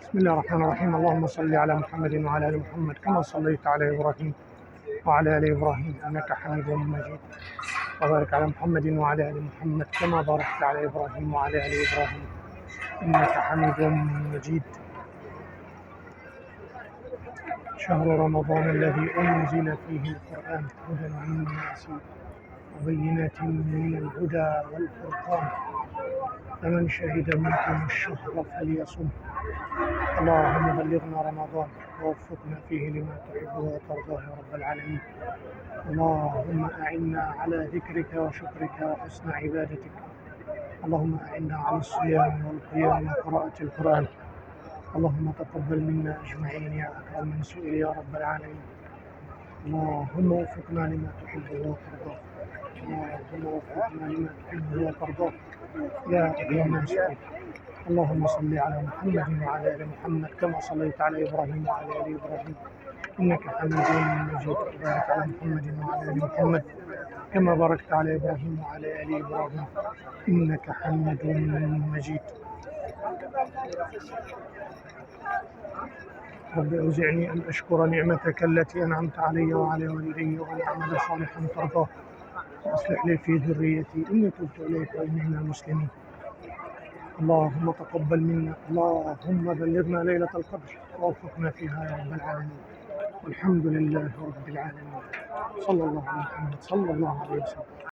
بسم الله الرحمن الرحيم. اللهم صل على محمد وعلى ال محمد كما صليت على ابراهيم وعلى ال ابراهيم انك حميد مجيد. وبارك على محمد وعلى ال محمد كما باركت على ابراهيم وعلى ال ابراهيم انك حميد مجيد. شهر رمضان الذي انزل فيه القران هدى للناس وبينات من الهدى والفرقان، فمن شهد منكم الشهر فليصم. اللهم بلغنا رمضان ووفقنا فيه لما تحب وترضاه يا رب العالمين. اللهم أعنا على ذكرك وشكرك وحسن عبادتك. اللهم أعنا على الصيام والقيام وقراءة القرآن. اللهم تقبل منا أجمعين يا أكرم من سئل يا رب العالمين. اللهم وفقنا لما تحب وترضاه. اللهم وفقنا لما تحب وترضاه يا أكرم من سئل. اللهم صل على محمد وعلى ال محمد كما صليت على ابراهيم وعلى ال ابراهيم انك حميد مجيد. وبارك على محمد وعلى ال محمد كما باركت على ابراهيم وعلى ال ابراهيم انك حميد مجيد. رب اوزعني ان اشكر نعمتك التي انعمت علي وعلى والدي وان اعمل صالحا ترضاه واصلح لي في ذريتي اني تبت اليك واني من المسلمين. اللهم تقبل منا. اللهم بلغنا ليلة القدر ووفقنا فيها يا رب العالمين. والحمد لله رب العالمين. صلى الله على محمد صلى الله عليه وسلم.